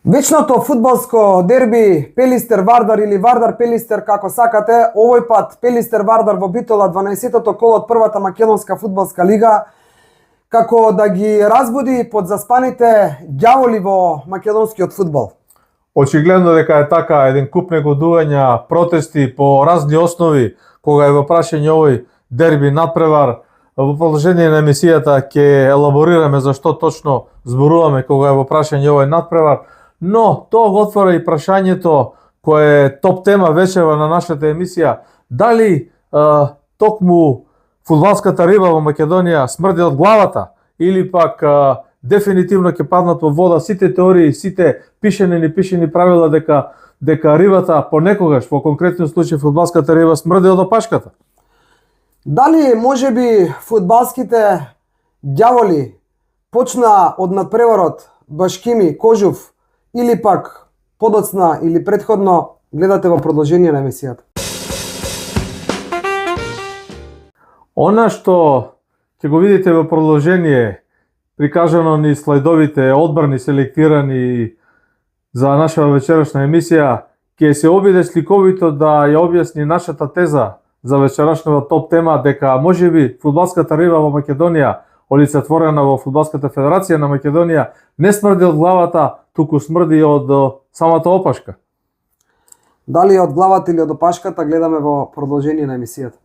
Вечното фудбалско дерби Пелистер-Вардар или Вардар-Пелистер, како сакате, овој пат Пелистер-Вардар во Битола 12-тото коло од првата македонска фудбалска лига, како да ги разбуди под заспаните ѓаволи во македонскиот фудбал. Очигледно дека е така, еден куп негодувања, протести по разни основи, кога е во прашање овој дерби надпревар. Во продолжение на емисијата ќе елаборираме зашто точно зборуваме кога е во прашање овој надпревар, но тоа го отвора и прашањето кое е топ тема вечерва на нашата емисија, дали токму фудбалската риба во Македонија смрди од главата или пак дефинитивно ќе паднат во вода сите теории, сите пишени и непишени правила дека рибата понекогаш, во конкретниот случај фудбалската риба, смрди од опашката. Дали можеби фудбалските ѓаволи почна од надпреварот Башкими, Кожув или пак подоцна или претходно, гледате во продолжение на емисијата. Она што ќе го видите во продолжение, прикажано ни слайдовите одбрани селектирани за нашава вечерашна емисија, ќе се обиде сликовито да ја објасни нашата теза за вечерашната топ тема, дека можеби фудбалската риба во Македонија, олицетворена во Фудбалската федерација на Македонија, не смрди од главата, туку смрди од самата опашка. Дали од главата или од опашката, гледаме во продолжение на емисијата.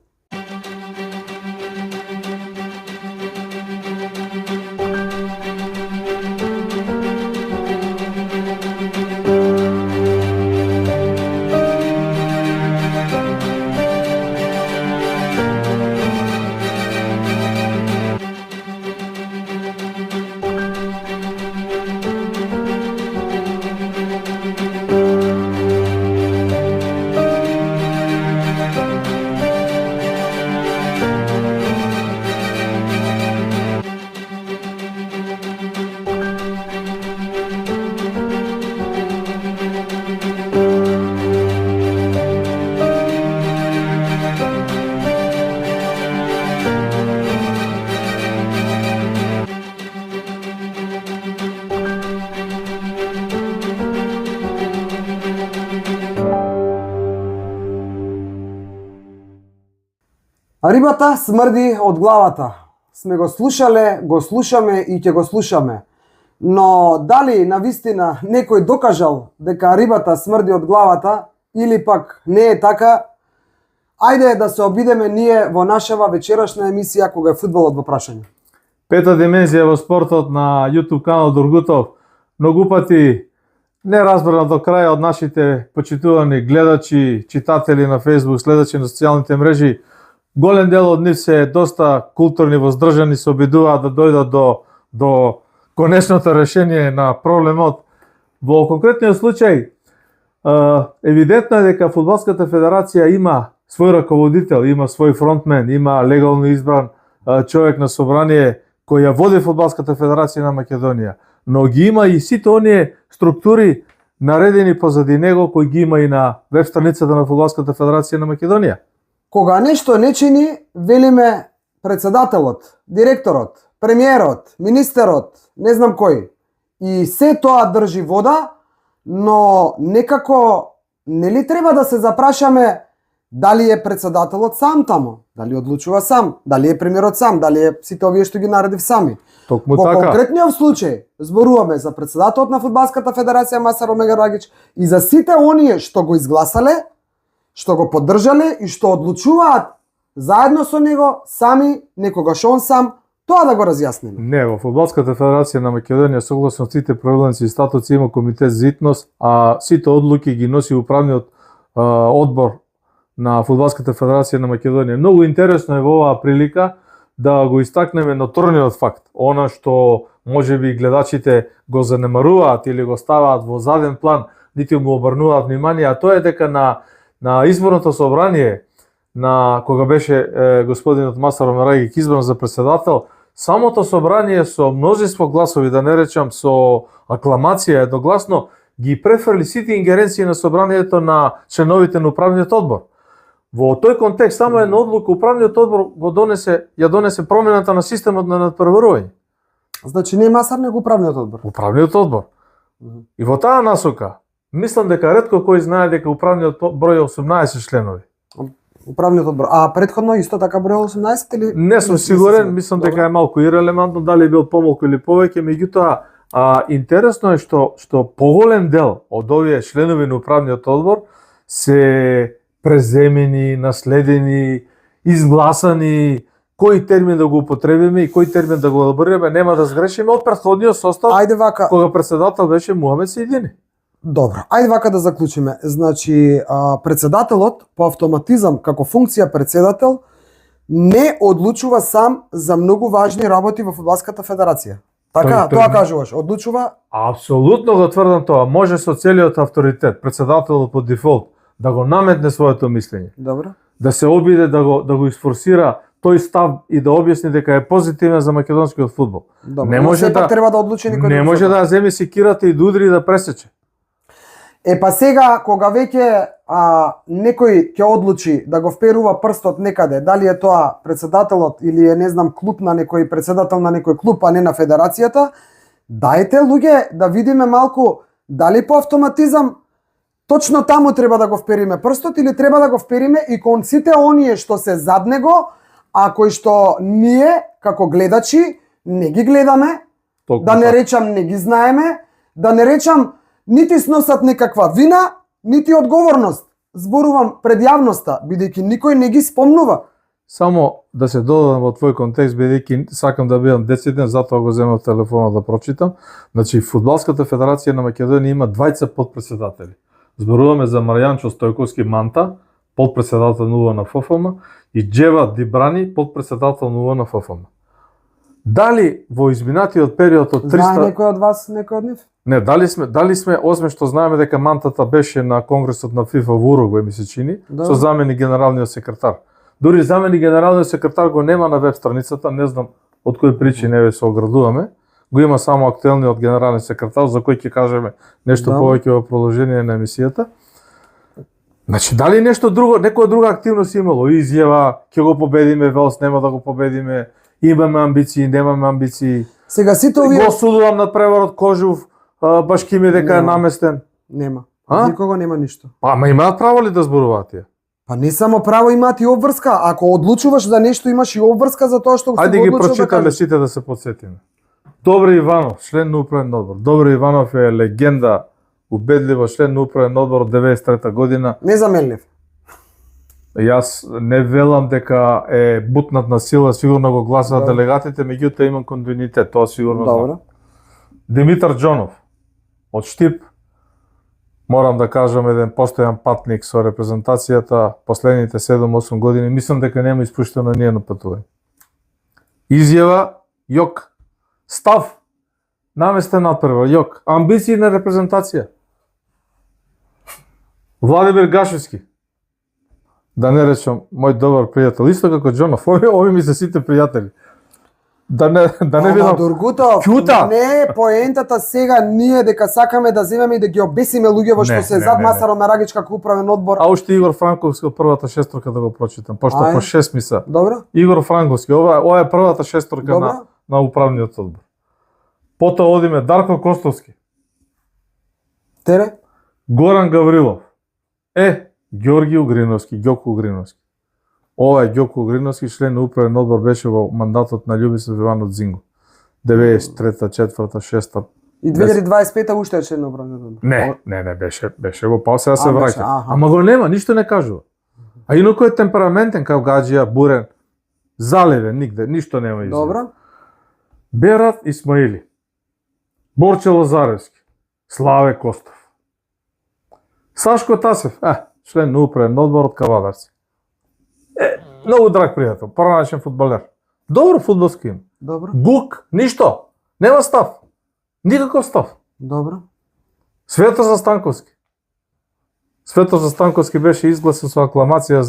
Рибата смрди од главата. Сме го слушале, го слушаме и ќе го слушаме. Но дали навистина некој докажал дека рибата смрди од главата или пак не е така, ајде да се обидеме ние во нашава вечерашна емисија кога е фудбалот во прашање. Пета димензија во спортот на YouTube канал Дургутов, многу пати не разбрана до крај од нашите почитувани гледачи, читатели на Facebook, следачи на социјалните мрежи. Голем дел од нив се доста културни, воздржани, се обидуваат да дојдат до конечното решение на проблемот. Во конкретниот случај, евидентно е дека Фудбалската федерација има свој раководител, има свој фронтмен, има легално избран човек на собрание кој ја води Фудбалската федерација на Македонија, но ги има и сите оние структури наредени позади него кои ги има и на веб страницата на Фудбалската федерација на Македонија. Кога нешто не чини, велиме председателот, директорот, премиерот, министерот, не знам кој. И се тоа држи вода, но некако нели треба да се запрашаме дали е председателот сам таму, дали одлучува сам, дали е премиерот сам, дали е сите овие што ги наредив сами. Токму Во така. конкретниот случај зборуваме за председателот на Фудбалската федерација Масар Омегарагич и за сите оние што го изгласале, што го поддржале и што одлучуваат заедно со него, сами, некогаш он сам, тоа да го разјасниме. Не, во Фудбалската федерација на Македонија согласно сите правилници и статуци има комитет за итнос, а сите одлуки ги носи управниот одбор на Фудбалската федерација на Македонија. Многу интересно е во оваа прилика да го истакнеме ноторниот факт, она што можеби гледачите го занемаруваат или го ставаат во заден план, нити му обрнуваат внимание, а тоа е дека на изборното собрание, на кога беше господинот Масар Омегарагич избран за председател, самото собрание со множество гласови, да не речам со акламација едногласно, ги префрли сите ингеренции на собранието на членовите на управниот одбор. Во тој контекст само една одлука управниот одбор ја донесе промената на системот на надпреварување. Значи не Масар него управниот одбор. Управниот одбор. И во таа насока, мислам дека ретко кој знае дека управниот број е 18 членови. Управниот одбор. А претходно исто така број 18 или? Не сум сигурен, мислам дека е малку ирелевантно дали бил помалку или повеќе, меѓутоа интересно е што поголем дел од овие членови на управниот одбор се преземени, наследени, изгласани, кој термин да го употребиме и кој термин да го елаборираме, нема да сгрешиме од претходниот состав, Ајде вака. кога председател беше Мухамед Сеидини. Добро, ајде вака да заклучиме. Значи, председателот по автоматизам како функција председател не одлучува сам за многу важни работи во фудбалската федерација. Така, Тој тоа кажуваш, одлучува. Апсолутно го тврдам тоа. Може со целиот авторитет, председателот по дефолт, да го наметне своето мислење, Добро. да се обиде да го изфорсира тој став и да објасни дека е позитивен за македонскиот фудбал. Добро. Не Но може сепак да треба да одлучи некој. Не друг може сепак. да земе секирата и да удри и да пресече. Па сега кога веќе некој ќе одлучи да го вперува прстот некаде, дали е тоа председателот или е не знам клуб на некој председател на некој клуб, а не на федерацијата, дајте луѓе да видиме малку дали по автоматизам точно таму треба да го впериме прстот или треба да го впериме и кон сите оние што се зад него, а кои што ние како гледачи не ги гледаме, Толку да не така. речам не ги знаеме, да не речам нити сносат некаква вина, нити одговорност. Зборувам пред јавноста, бидејќи никој не ги спомнува. Само да се додадам во твој контекст, бидејќи сакам да бидам дециден, затоа го земав телефонот да прочитам. Значи, Фудбалската федерација на Македонија има двајца подпредседатели. Зборуваме за Марјанчо Стојковски Манта, подпредседател на УВ на ФФМ, и Джева Дибрани, подпредседател на УВ на ФФМ. Дали во изминатиот период од 300... Знае некој од вас, некој од нив? Не, дали сме, освен што знаеме дека Мантата беше на конгресот на ФИФА во Уругвај, ми се чини, Да. со замени генералниот секретар. Дури замени генералниот секретар го нема на веб страницата, не знам од кои причини не се оградуваме. Го има само актуелниот генерален секретар, за кој ќе кажеме нешто Да. повеќе во продолжение на емисијата. Значи, дали нешто друго, некоја друга активност имало, изјава, ќе го победиме, Велс нема да го победиме, имаме амбиции, немаме амбиции. Сега сите овие Го судувам на преворот Кожув, башки ми дека е Нема. наместен. нема. А? Никого нема ништо. Ама имаат право ли да зборуваат тие? Па не само право имаат и обврска, ако одлучуваш за нешто имаш и обврска за тоа што Ајде го ги одлучил да прочитаме кажеш. сите да се подсетиме. Добри Иванов, член на управен одбор. Добри Иванов е легенда, убедливо член на управен одбор од 93 година. Незаменлив. Јас не велам дека е бутнат на сила, сигурно го гласаат Да. делегатите, меѓутоа имам континуитет, тоа сигурно знам. Добро. Димитар Џонов, од Штип, морам да кажам еден постојан патник со репрезентацијата последните 7-8 години, мислам дека нема испуштено ниедно патување. Изјава Јок, став наместен надпревар, Јок, амбиции на репрезентација. Владимир Гашевски, да не речам мој добар пријател, исто како Џонов, ови ми се сите пријатели. Да не Ама видам. Дургутов, Ќута! не е поентата сега ние дека сакаме да земеме и да ги обесиме луѓе што Не, се не, зад не, Маса не. Ромерагич како управен одбор. А уште Игор Франковски од првата шесторка да го прочитам, пошто Ајде. по 6 миса. Добро? Игор Франковски, ова е првата шесторка Добро. на управниот одбор. Потоа одиме Дарко Костовски, Тере? Горан Гаврилов, Ѓорги Угриновски, Ѓоко Угриновски. Ова е Ѓоко Угриновски, член на управен одбор беше во мандатот на Љубисав Иванов Зинго. 93-та, 4-та, 6-та. И 2025 уште е член на управниот одбор. Не, беше во пау, сега се А, беше, враќа. аха. Ама го нема, ништо не кажува. А инаку е темпераментен као Гаджија, бурен, заливен, нигде, ништо нема изјава. Добро? Берат Исмаили, Борче Лазаревски, Славе Костов, Сашко Тасев, член на управен одбор од Кавадарци. Многу драг пријател, проначен фудбалер. Добро фудбалски има. Добро? Бук, ништо. Нема став. Никаков став. Добро? Светош Застанковски. Светош Застанковски беше изгласен со акламација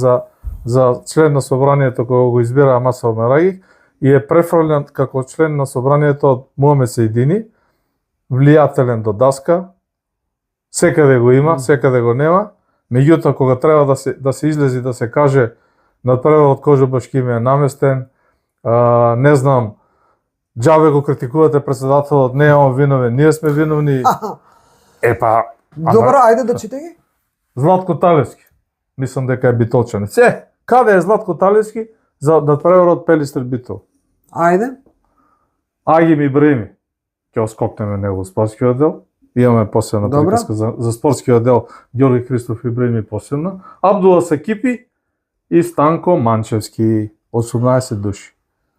за член на собранието кога го избира Амаса Омерагих и е префрлен како член на собранието од Мухамед Сеидини, влијателен до даска, секаде го има, секаде го нема, меѓутоа кога треба да се излези да се каже надпреварот Кожо Башкими е наместен, не знам, џабе го критикувате председателот, не е он виновен, ние сме виновни. Епа, Добро, ајде да читај ги. Златко Талевски. Мислам дека е битолчанец. Каде е Златко Талевски за да преворот Пелистер Битол? Ајде. Агим Ибраими. Ќе оскокнеме него во спортскиот дел. Имаме посебна Добра. приказка за спортскиот дел Ѓорги Христоф Ибраими посебна. Абдула Сакипи и Станко Манчевски. 18 души.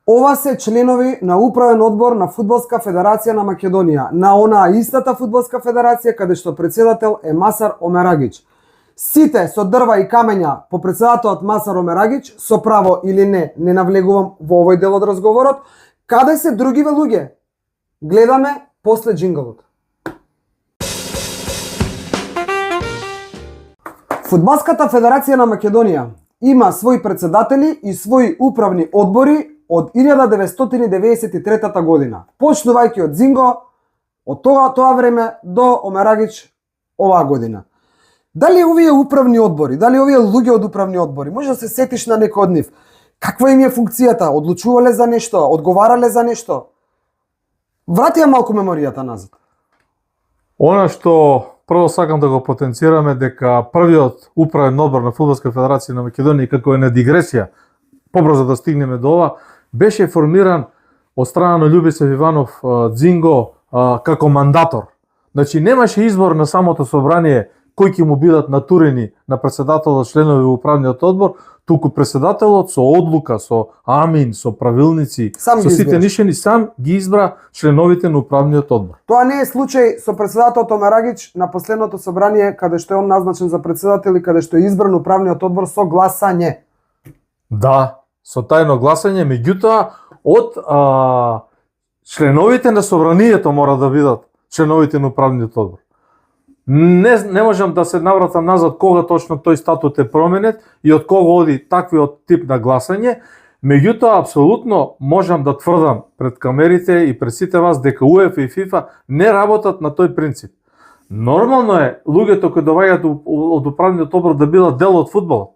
Ова се членови на управен одбор на Фудбалска федерација на Македонија, на онаа истата Фудбалска федерација каде што председател е Масар Омерагич. Сите со дрва и камења по председателот Масар Омерагич, со право или не навлегувам во овој дел од разговорот, каде се другиве луѓе? Гледаме после джинглот. Фудбалската федерација на Македонија има своји председатели и своји управни одбори од 1993 година, почнувајќи од Зинго, од тоа време до Омерагич оваа година. Дали овие управни одбори, дали овие луѓе од управни одбори, може да се сетиш на некој од нив, каква им е функцијата, одлучувале за нешто, одговарале за нешто? Врати ја малку меморијата назад. Она што прво сакам да го потенцираме дека првиот управен одбор на Фудбалска федерација на Македонија, како е на дигресија, побрзо да стигнеме до ова, беше формиран од страна на Љубисев Иванов Дзинго како мандатор. Значи немаше избор на самото собрание кои ќе му бидат натурени на председателот членови во управниот одбор, туку председателот со одлука, со амин, со правилници, Сам со ги сите избираш. нишени сам ги избра членовите на управниот одбор. Тоа не е случај со председателот Омерагич на последното собрание каде што е он назначен за председател и каде што е избран управниот одбор со гласање. Да, со тајно гласање, меѓутоа од членовите на собранието мора да бидат членовите на управниот одбор. Не можам да се навратам назад кога точно тој статут е променет и од кога оди таквиот тип на гласање, меѓутоа апсолутно можам да тврдам пред камерите и пред сите вас дека УЕФА и ФИФА не работат на тој принцип. Нормално е луѓето кои доаѓаат од управниот одбор да бидат дел од фудбалот.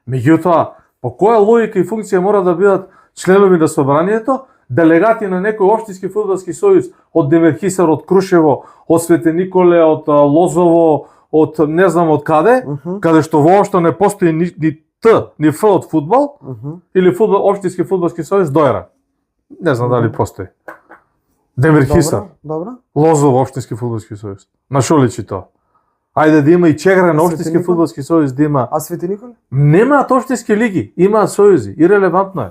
Меѓутоа, по која логика и функција мора да бидат членови на собранието, делегати на некој општински фудбалски сојуз од Демирхисар, од Крушево, од Свети Николе, од Лозово, од не знам од каде, каде што воопшто не постои ни Т, ни Ф од фудбал, или општински фудбалски сојуз Дојра. Не знам дали постои. Демирхисар, Добро. Лозово општински фудбалски сојуз. На шо личи тоа? Ајде да има и Чегрен општински Никола? фудбалски сојуз да има. А Свети Николе? Немаат општински лиги, имаат сојузи, ирелевантно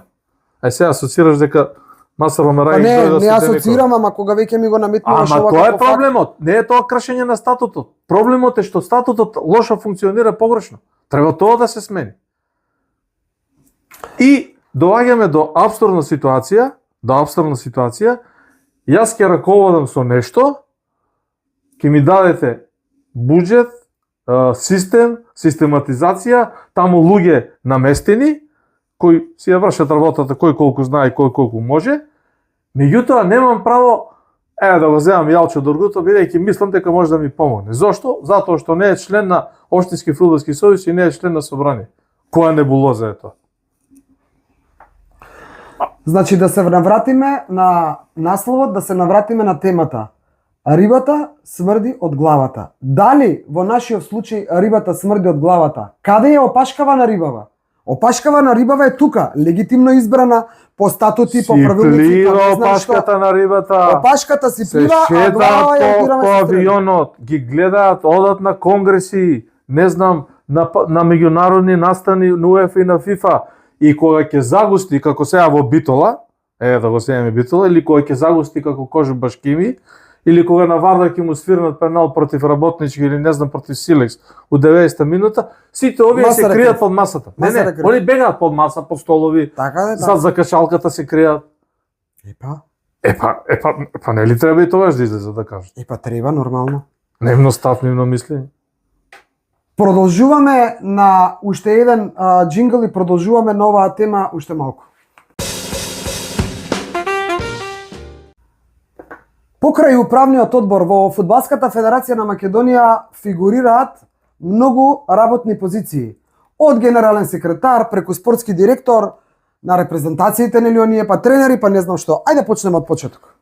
е. Сега асоцираш дека Масар Па Омерагич не, дојде да не се асоцирам, ама кога веќе ми го наметнуваш Ама ова тоа е како факт. проблемот, не е тоа кршење на статутот. Проблемот е што статутот лошо функционира погрешно. Треба тоа да се смени. И доаѓаме до апсурдна ситуација, јас ќе раководам со нешто, ќе ми дадете буџет, систем, систематизација, таму луѓе наместени, кои си ја вршат работата, кој колку знае и кој колку може, меѓутоа немам право да го земам јалче од оргуто, бидејќи мислам дека може да ми помогне. Зошто? Затоа што не е член на општински фудбалски сојуз и не е член на собрание. Која небулоза е тоа? Значи да се навратиме на насловот, да се навратиме на темата. Рибата смрди од главата. Дали во нашиот случај рибата смрди од главата? Каде е опашкавана рибава? Опашкавана рибава е тука, легитимно избрана по статути, по правилници, плива не знам што. опашката на рибата. Опашката си Се плива, а глава ја шетаат опираме по со стрела. авионот, ги гледаат, одат на конгреси, не знам, на меѓународни настани на УЕФА и на ФИФА. И кога ќе загусти, како сега во Битола, да го семеме Битола, или кога ќе загусти како Кожу Башкими, или кога на Вардар ќе му свирнат пенал против Работнички или не знам против Силекс у 90-та минута, сите овие се кријат под масата. Не, они бегаат под маса, по столови, зад за кашалката се кријат. Епа, нели треба и тоа да излезе да кажат? Епа треба нормално. Нивно став, нивно мислење. Продолжуваме на уште еден джингл и продолжуваме на оваа тема уште малку. Покрај управниот одбор во Фудбалската федерација на Македонија фигурираат многу работни позиции. Од генерален секретар, преку спортски директор, на репрезентациите нели оние, па тренери, па не знам што. Ајде почнеме од почеток.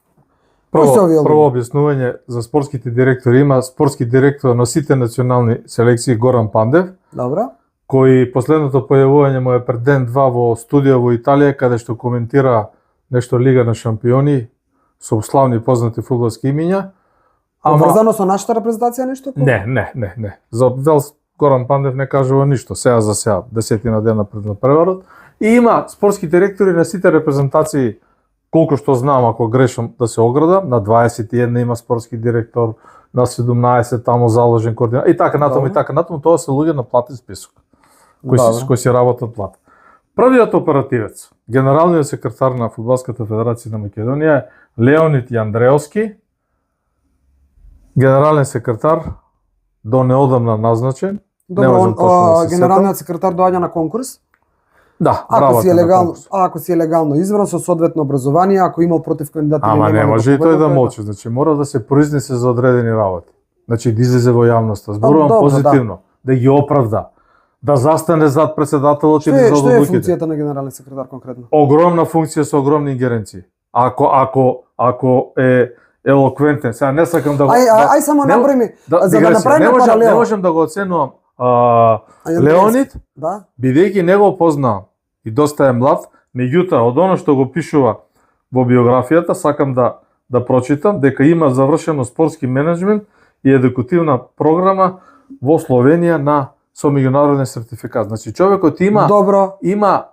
Кои се овие Прво луѓе? објаснување за спортските директори. Има спортски директор на сите национални селекции Горан Пандев, Добро. кој последното појавување му е пред ден-два во студио во Италија, каде што коментира нешто Лига на шампиони со славни познати фудбалски имиња. Поврзано со нашата репрезентација нешто? Не. За Вел Горан Пандев не кажува ништо, сега за сега, 10 дена пред надпреварот. И има спортски директори на сите репрезентации, колку што знам, ако грешам да се оградам, на 21 има спортски директор, на 17 таму заложен координатор и така натаму и така натаму, тоа се луѓе на платен список, кои си работат плата. Првиот оперативец, генералниот секретар на Фудбалската федерација на Македонија е Леонид Јандреовски, генерален секретар, до неодамна назначен. Добро, генералниот секретар доаѓа на конкурс. Да, ако си е легално избран со соодветно образование, ако имал против кандидати, ама не може и тој да молчи, значи мора да се произнесе за одредени работи. Значи да излезе во јавноста, зборувам позитивно, да ги оправда, да застане зад председателот и за одлуките. Што е функцијата на генерален секретар конкретно? Огромна функција со огромни ингеренции. Ако е елоквентен, сега не сакам да го... Ај само направи, за да направиме паралел. Не можам да го оценувам Леонид, да? бидејќи не го познавам и доста е млад, меѓутоа од оно што го пишува во биографијата, сакам да прочитам дека има завршено спортски менеджмент и едукативна програма во Словенија со меѓународен сертификат. Значи човекот има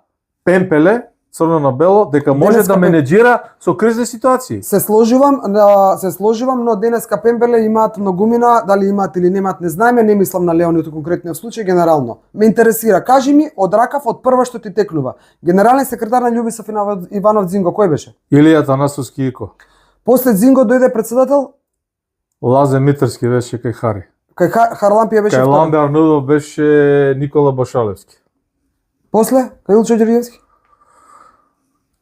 пемпеле црно на бело дека може да менеџира со кризни ситуации. Се сложувам, но денеска пемпеле имаат многумина, дали имаат или немаат не знаеме, не мислам на Леонид во конкретниот случај, генерално. Ме интересира, кажи ми од ракав од прва што ти текнува. Генерален секретар на Љубисав Иванов Дзинго, кој беше? Илија Танасовски Ико. После Дзинго дојде председател? Лазе Митрски беше кај Хари. Кај Харлампија беше? Кај Ламбе Арнудов беше Никола Бошалевски. После? Кај Илчо Ѓорѓиевски?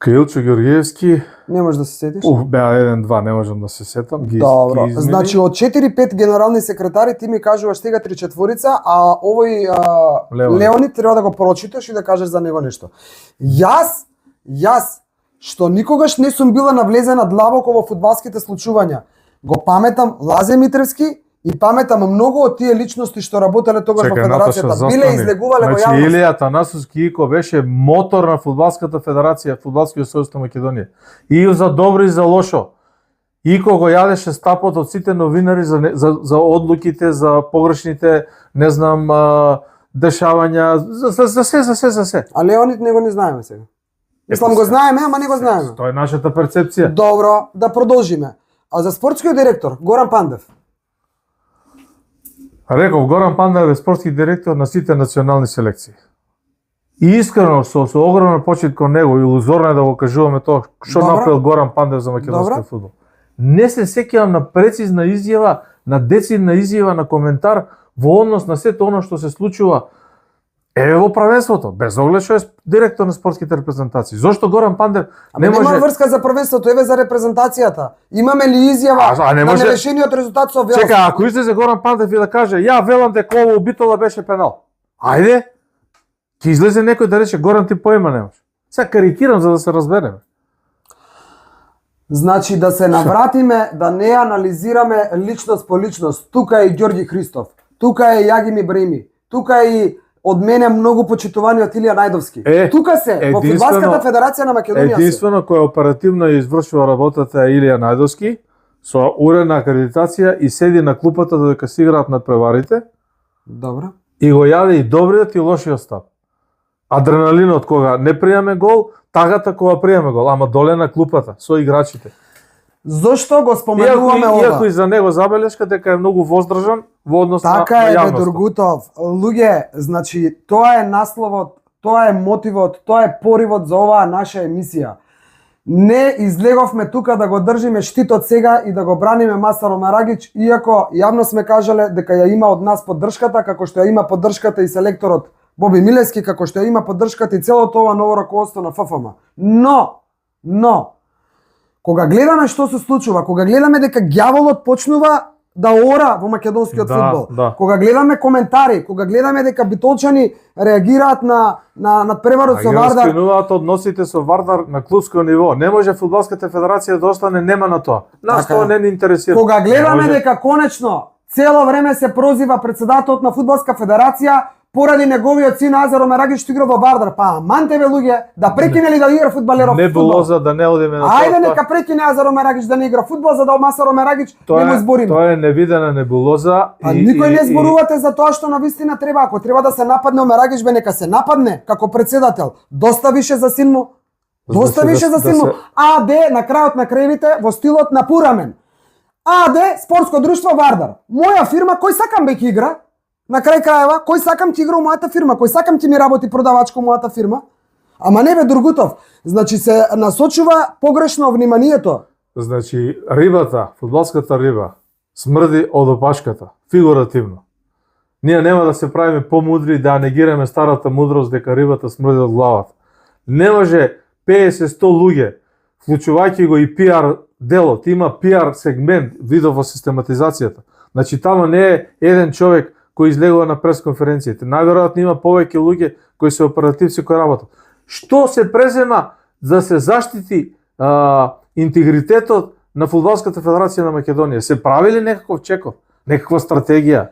Илчо Ѓорѓиевски, не можеш да се сетиш? Беа 1-2, не можам да се сетам. Добро, значи од 4-5 генерални секретари ти ми кажуваш сега 3-4, а овој Леонид треба да го прочиташ и да кажеш за него нешто. Јас, што никогаш не сум била навлезена длабоко во фудбалските случувања, го паметам Лазе Митревски и паметам многу од тие личности што работеле тогаш во федерацијата, биле излегувале во јавност. Илија Танасовски Ико беше мотор на Фудбалската федерација, Фудбалскиот сојуз на Македонија. И за добро и за лошо. Ико го јадеше стапот од сите новинари за одлуките, за погрешните, не знам, дешавања, за се. А Леонид не го не знаеме сега. Мислам го знаеме, ама не го знаеме. Тоа е нашата перцепција. Добро, да продолжиме. А за спортскиот директор, Горан Пандев? Реков, Горан Пандев е спортски директор на сите национални селекции. И искрено, со огромен почит кон него, илузорно е да го кажуваме тоа, што направил Горан Пандев за македонскиот фудбал. Не се сеќавам на прецизна изјава, на децидна изјава, на коментар во однос на сето оно што се случува во правенството, без оглед што е директор на спортските репрезентации. Зошто Горан Пандев не може... Нема врска за првенството, еве за репрезентацијата. Имаме ли изјава на нерешениот резултат со Велс? Чека, ако излезе Горан Пандев и да каже, ја велам дека ово убитола беше пенал. Ајде, ќе излезе некој да рече Горан ти поема немаш. Сега карикирам за да се разбереме. Значи да се навратиме, да не анализираме личност по личност. Тука е и Ѓорѓи Христов, тука е Јагим Ибрими, тука е и од мене многу почитувани од Илија Најдовски. Тука се, во Фудбалската федерација на Македонија. Единствено кој оперативно извршува работата е Илија Најдовски, со уредна акредитација и седи на клупата додека се играат надпреварите. Добро. И го јаде и добриот и лошиот став. Адреналинот кога не пријаме гол, тагата кога пријаме гол, ама доле на клупата со играчите. Зошто го споменуваме ова? Иако и за него забелешка дека е многу воздржан во однос на јавноста. Така е, Дургутов. Луѓе, значи, тоа е насловот, тоа е мотивот, тоа е поривот за оваа наша емисија. Не излеговме тука да го држиме штитот сега и да го браниме Масаро Марагич, иако јавно сме кажале дека ја има од нас поддршката, како што ја има поддршката и селекторот Боби Милевски, како што ја има поддршката и целото ова ново раководство на ФФМ. Но, кога гледаме што се случува, кога гледаме дека ѓаволот почнува да ора во македонскиот фудбал. Да. Кога гледаме коментари, кога гледаме дека битолчани реагираат на преварот со Ги Вардар, раскринуваат односите со Вардар на клубско ниво. Не може фудбалската федерација да остане нема на тоа. Нас Така тоа е. не ни интересира. кога Не гледаме може. дека конечно цело време се прозива председателот на фудбалска федерација поради неговиот син Азар Омерагич што игра во Вардар, па аман тебе луѓе, да прекине ли да игра фудбалеров Не фудбал? било за да не одиме на Ајде тоа. нека прекине Азар Омерагич да не игра фудбал за да Азар Омерагич Тоа не го е, избориме. тоа е невидена небулоза. А никој не зборувате за тоа што навистина треба, ако треба да се нападне Омерагич, бе нека се нападне како председател. Доста више за син му. Доста Да се- више за да син му. се- АД на крајот на крајвите во стилот на Пурамен. АД спортско друштво Вардар. Моја фирма кој сакам бе ќе игра? На крај крајева, кој сакам ќе игра у мојата фирма, кој сакам ќе ми работи продавачко у мојата фирма? Ама не бе Другутов. Значи се насочува погрешно вниманието. Значи, рибата, фудбалската риба, смрди од опашката, фигуративно. Ние нема да се правиме помудри да негираме старата мудрост дека рибата смрди од главата. Не може 50-100 луѓе, вклучувајќи го и пиар делот, има пиар сегмент видов во систематизацијата. Значи, тамо не е еден човек кој излегува на пресконференциите. Најверојатно има повеќе луѓе кои се оперативци кои работат. Што се презема да се заштити интегритетот на Фудбалската федерација на Македонија? Се прави ли некаков чекор, некаква стратегија,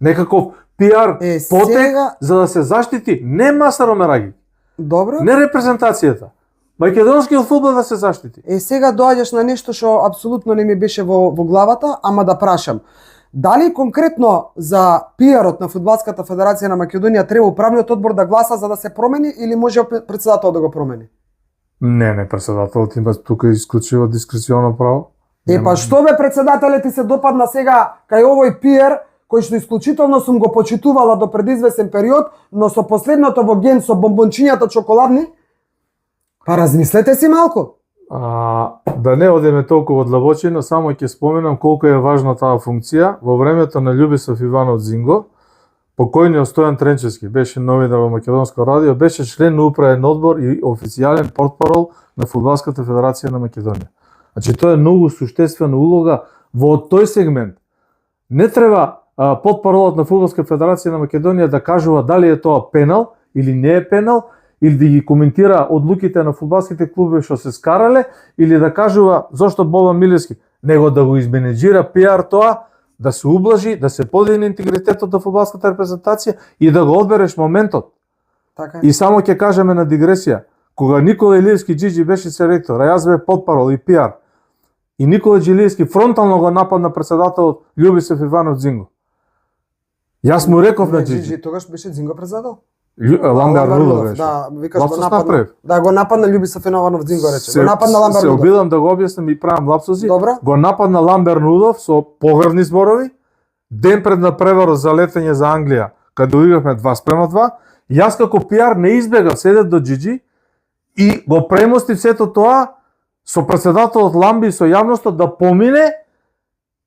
некаков пиар потек сега- за да се заштити не Масар Омераги, Добро? не репрезентацијата, македонскиот фудбал да се заштити? Сега доаѓаш на нешто што апсолутно не ми беше во главата, ама да прашам. Дали конкретно за пиарот на Фудбалската федерација на Македонија треба управниот одбор да гласа за да се промени или може председател да го промени? Не, председателот има тука исклучиво дискреционо право. Па што бе председателот ти се допадна сега кај овој пиар кој што исклучително сум го почитувала до пред извесен период, но со последното во ген со бомбончињата чоколадни? Па размислете си малку. Да не одеме толку во длабочина, само ќе споменам колку е важна таа функција. Во времето на Љубисов Иванов Зинго, покојниот Стојан Тренчевски беше новинар во Македонско радио, беше член на управен одбор и официјален портпарол на Фудбалската федерација на Македонија. Значи тоа е многу суштествена улога во тој сегмент. Не треба портпаролот на Фудбалска федерација на Македонија да кажува дали е тоа пенал или не е пенал, или да ги коментира одлуките на фудбалските клубови што се скарале, или да кажува зошто Бобан Милевски, него да го изменеджира пиар тоа, да се ублажи, да се подигне интегритетот на фудбалската репрезентација и да го одбереш моментот. Така е. И само ќе кажеме на дигресија, кога Никола Илиевски Джиджи беше селектор, а јас бе потпарол и пиар, и Никола Джилиевски фронтално го нападна председателот Љубисов Иванов Зинго. Јас му реков на Джиджи. Тогаш беше Зинго председател? Ламбер Рудов беше. Да, викаш Лапсус го нападна. направив. Да, го нападна Љубисов Иванов Зинго рече. Го нападна Ламбер Се Рудов. обидам да го објаснам и правам лапсуси. Добро. Го нападна Ламбер Нудов со погревни зборови. Ден пред на преварот за летење за Англија, каде игравме 2:2, јас како пиар не избегав, седев до Джиджи и го премостив сето тоа со председателот Ламби и со јавноста да помине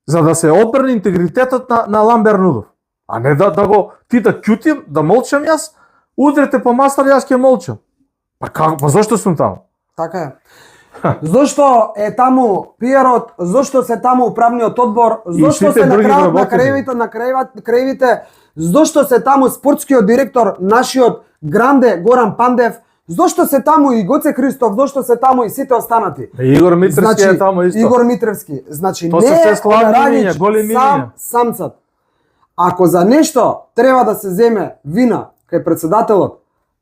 за да се одбрани интегритетот на Ламбер Нудов. А не да го ти да ќутим, да молчам јас, удрете по Масар, јас ќе молчам. Па зошто сум таму? Така е. Зошто е таму пиарот, зошто се таму управниот одбор, зошто сите се на други крајот на вработени. крајвите, зошто се таму спортскиот директор, нашиот Гранде Горан Пандев, зошто се таму и Гоце Христов, зошто се таму и сите останати. Игор Митревски е таму исто. Игор Митревски. Значи Тоа се не се е славни Омераgić имиња, големи сам имиња. самцат. Ако за нешто треба да се земе вина кај председателот,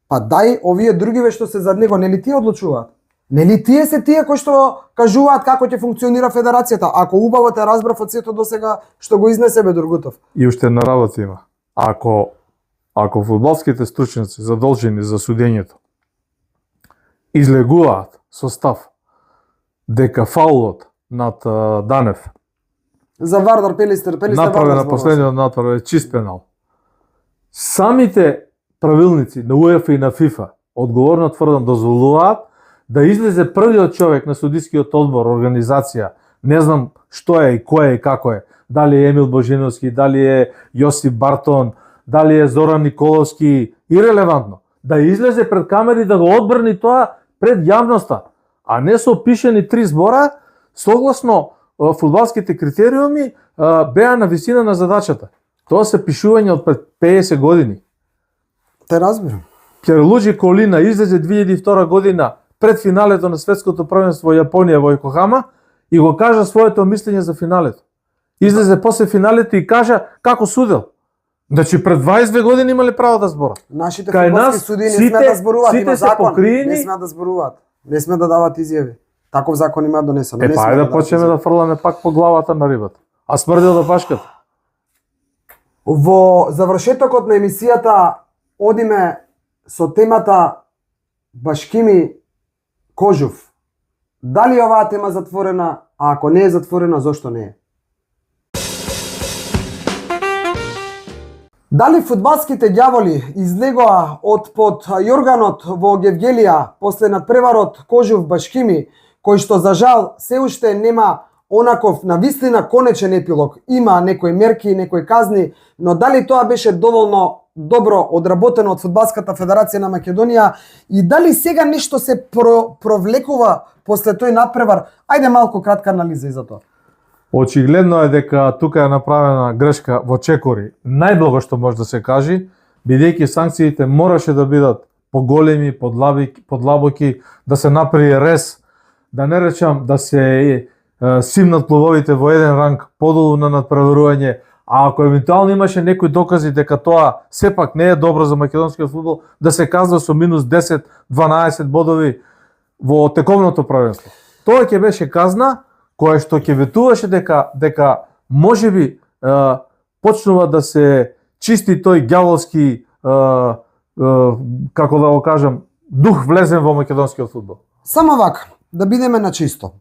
па дај овие другиве што се зад него, нели тие одлучуваат? Нели тие се тие кои што кажуваат како ќе функционира федерацијата? Ако убаво те разбрав од сето до сега што го изнесе бе Другутов. И уште на работа има. Ако фудбалските стручњаци задолжени за судењето излегуваат со став дека фаулот над Данев За Вардар Пелистер направен на Вардар последниот натпор е чист пенал. Самите правилници на УЕФА и на ФИФА одговорно тврдам дозволуваат да излезе првиот човек на судискиот одбор, организација, не знам што е и кој е и како е, дали е Емил Божиновски, дали е Јосип Бартон, дали е Зоран Николовски, ирелевантно, да излезе пред камери да го одбрани тоа пред јавноста, а не со пишени 3 збора согласно фудбалските критериуми беа на висина на задачата. Тоа се пишување од пред 50 години. Те разбирам. Пјерлуџи Колина излезе 2002 година пред финалето на светското првенство во Јапонија во Йокохама и го кажа своето мислење за финалето. Излезе после финалето и кажа како судел. Значи пред 22 години имале право да зборат. Нашите Кај фудбалски нас судии не сите- смеат да зборуваат, сите има се закон, покриени. не смеат да зборуваат. Не смеат да дават изјави. Таков закон има донесено. Не Па смеат ајде да дават почнеме изјави. да фрламе пак по главата на рибата. А смрдел да пашката. Во завршетокот на емисијата одиме со темата Башкими Кожув. Дали оваа тема затворена, а ако не е затворена, зошто не е? Дали фудбалските ѓаволи излегоа од под јорганот во Гевгелија после надпреварот Кожув Башкими, кој што за жал се уште нема онаков навистина конечен епилог. Има некои мерки, некои казни, но дали тоа беше доволно добро одработено од Фудбалската федерација на Македонија и дали сега нешто се провлекува после тој надпревар? Ајде малку кратка анализа и за тоа. Очигледно е дека тука е направена грешка во чекори. Најблаго што може да се каже, бидејќи санкциите мораше да бидат поголеми, подлабоки, да се направи рез, да не речам да се симнат клубовите во еден ранг подолу на надпреварување, а ако евентуално имаше некои докази дека тоа сепак не е добро за македонскиот фудбал, да се казва со минус 10-12 бодови во тековното првенство. Тоа ќе беше казна која што ќе ветуваше дека можеби почнува да се чисти тој ѓаволски како да го кажам дух влезен во македонскиот фудбал. Само вака, да бидеме на чисто.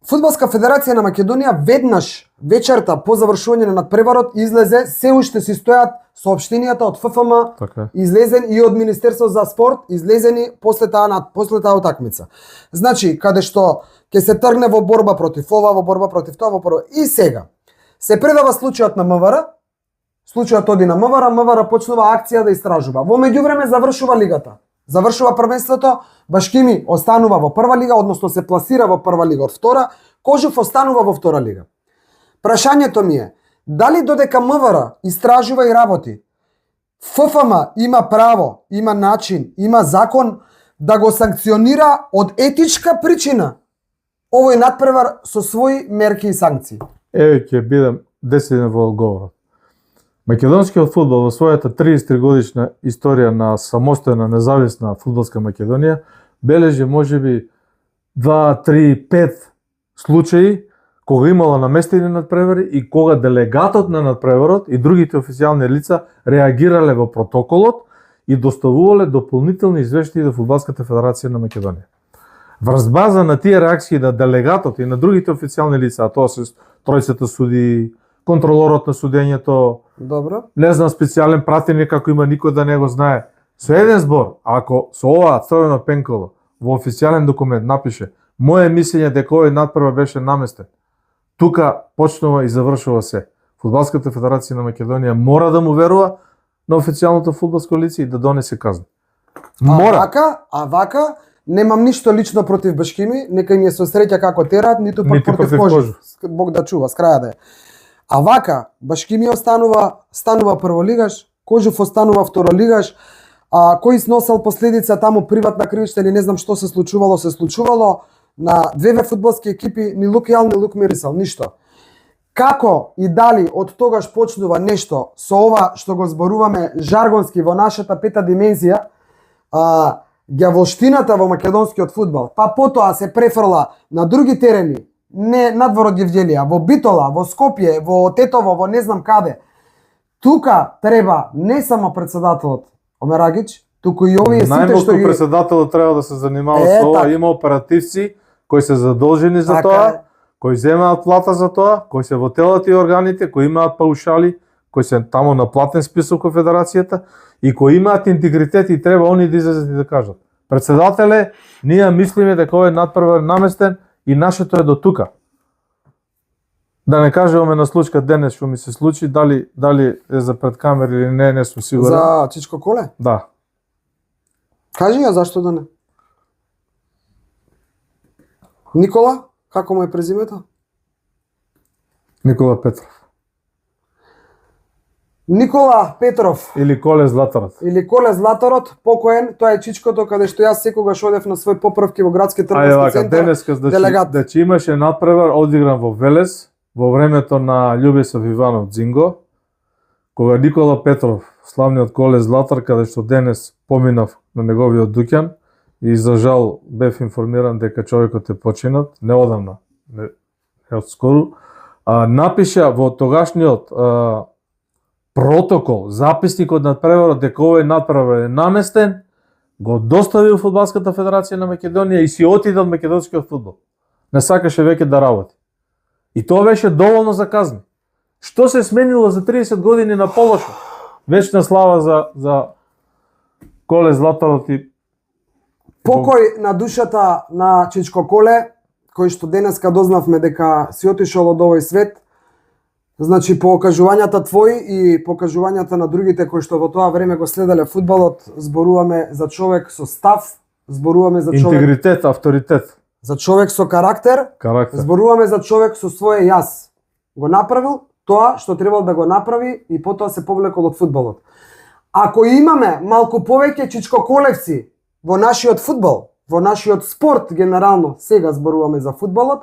Фудбалска федерација на Македонија веднаш вечерта по завршување на надпреварот излезе, се уште си стојат соопштенијата од ФФМ, Така. излезен и од Министерство за спорт, излезени после таа утакмица. Значи, каде што ќе се тргне во борба против ова, во борба против тоа, во борба. И сега се предава случајот на МВР, случајот оди на МВР, МВР почнува акција да истражува. Во меѓувреме завршува лигата. Завршува првенството, Башкими останува во прва лига, односно се пласира во прва лига од втора, Кожув останува во втора лига. Прашањето ми е, дали додека МВР истражува и работи, ФФМ има право, има начин, има закон да го санкционира од етичка причина овој надпревар со своји мерки и санкции? Еве ќе бидам десетен во одговорот. Македонскиот фудбал во својата 33 годишна историја на самостојна независна фудбалска Македонија бележи можеби 2, 3, 5 случаи кога имало наместени надпревари и кога делегатот на надпреварот и другите официјални лица реагирале во протоколот и доставувале дополнителни извештаи до Фудбалската федерација на Македонија. Врз база на тие реакции на делегатот и на другите официјални лица, а тоа се тројцата суди, контролорот на судењето, Добро. не знам, специјален пратеник ако има никој да не го знае. Со еден збор, ако со оваа црвено пенково во официјален документ напише моје мислење дека овој надпревар беше наместен, тука почнува и завршува се. Фудбалската федерација на Македонија мора да му верува на официјалното фудбалско лице и да донесе казна. Мора. А вака немам ништо лично против Башкими, нека им е со среќа како терат, ниту пак Ниту против Кожув. Бог да чува, с краја да е. А вака Башкими станува прволигаш, Кожув останува второлигаш, а кој сносел последица таму приватна кривична или не знам што се случувало на две фудбалски екипи, ни лук јал, ни лук мирисал, ништо. Како и дали од тогаш почнува нешто со ова што го зборуваме жаргонски во нашата пета димензија, ѓаволштината во македонскиот фудбал, па потоа се префрла на други терени, не надвор од Гевгелија, во Битола, во Скопје, во Тетово, во не знам каде. Тука треба не само председателот Омерагич, туку и овие сите што ги... Председателот треба да се занимава со ова, има оперативци кои се задолжени за Така тоа, е. кои земаат плата за тоа, кои се во телата и органите, кои имаат паушали, кои се таму на платен список во федерацијата и кои имаат интегритет и треба они да излезат и да кажат. Председателе, ние мислиме дека овој надпревар наместен и нашето е до тука. Да не кажуваме на случка денес што ми се случи, дали е за пред камери или не сум сигурен. За Чичко Коле? Да. Кажи ја зашто да не? Никола, Како му е презимето? Никола Петров. Никола Петров. Или Коле Златарот. Или Коле Златарот, покоен, тоа е чичкото каде што јас секогаш одев на свој поправки во градски Ајде трговски вака, центар. денеска делегат. значи имаше надпревар одигран во Велес во времето на Љубесов Иванов Дзинго, кога Никола Петров, славниот Коле Златар, каде што денес поминав на неговиот дуќан, и за жал бев информиран дека човекот е починат, неодамна, не одскору, напиша во тогашниот протокол, записникот на надпреварот дека овој надпревар е наместен, го достави во Фудбалската федерација на Македонија и си отиде од македонскиот фудбал. Не сакаше веќе да работи. И тоа беше доволно за казни. Што се сменило за 30 години на полошо? Вечна слава за Коле Златарот и Покој на душата на Чичко Коле, кој што денеска дознавме дека си отишол од овој свет. Значи, по окажувањата твои и покажувањата на другите кои што во тоа време го следеле фудбалот, зборуваме за човек со став, зборуваме за човек, интегритет, авторитет, за човек со карактер, карактер. зборуваме за човек со своje јас. Го направил тоа што требал да го направи и потоа се повлекол од фудбалот. Ако имаме малку повеќе Чичко Колевци во нашиот фудбал, во нашиот спорт генерално, сега зборуваме за фудбалот,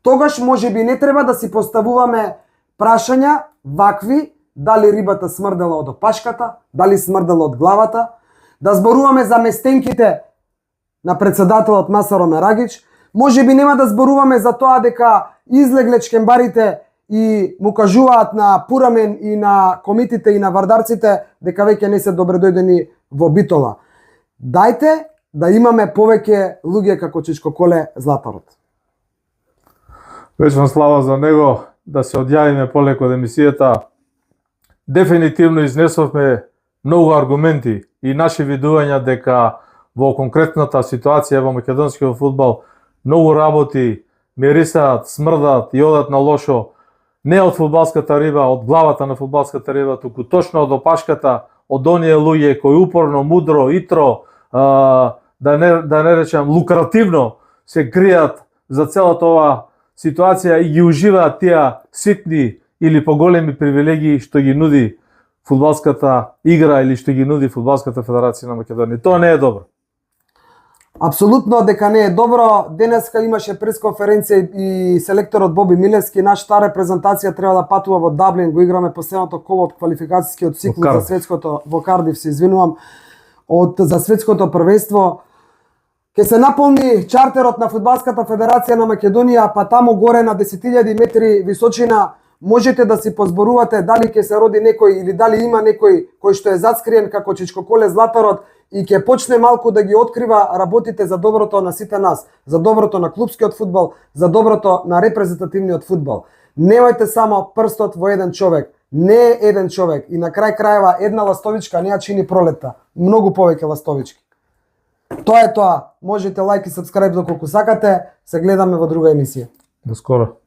тогаш можеби не треба да си поставуваме прашања вакви, дали рибата смрдела од опашката, дали смрдела од главата, да зборуваме за местенките на председателот Масаро Мерагич, можеби нема да зборуваме за тоа дека излегле чкембарите и му кажуваат на Пурамен и на комитите и на вардарците дека веќе не се добредојдени во Битола. Дајте да имаме повеќе луѓе како Чичко Коле Златарот. Вечна слава за него, да се одјавиме полеку од емисијата. Дефинитивно изнесовме многу аргументи и наши видувања дека во конкретната ситуација во македонскиот фудбал многу работи мирисаат, смрдат и одат на лошо, не од фудбалската риба, од главата на фудбалската риба, туку точно од опашката, од оние луѓе кои упорно, мудро, итро, да не речам лукративно се кријат за целата ова ситуација и ги уживаат тие ситни или поголеми привилегии што ги нуди фудбалската игра или што ги нуди Фудбалската федерација на Македонија. Тоа не е добро. Апсолутно дека не е добро. Денеска имаше пресконференција и селекторот Боби Милевски. Нашата репрезентација треба да патува во Даблин, го играме последното коло од квалификацијскиот циклус за светското, во Кардиф, се извинувам, за светското првенство. Ке се наполни чартерот на Фудбалската федерација на Македонија, па таму горе на 10.000 метри височина можете да си позборувате дали ќе се роди некој или дали има некој кој што е зацкриен како Чичко Коле Златарот и ќе почне малку да ги открива работите за доброто на сите нас, за доброто на клупскиот фудбал, за доброто на репрезентативниот фудбал. Немајте само прстот во еден човек. Не е еден човек и на крај крајeva една ластовичка не ја чини пролетта. Многу повеќе ластовички. Тоа е тоа. Можете лайк и сабскрајб доколку сакате. Се гледаме во друга емисија. До скоро.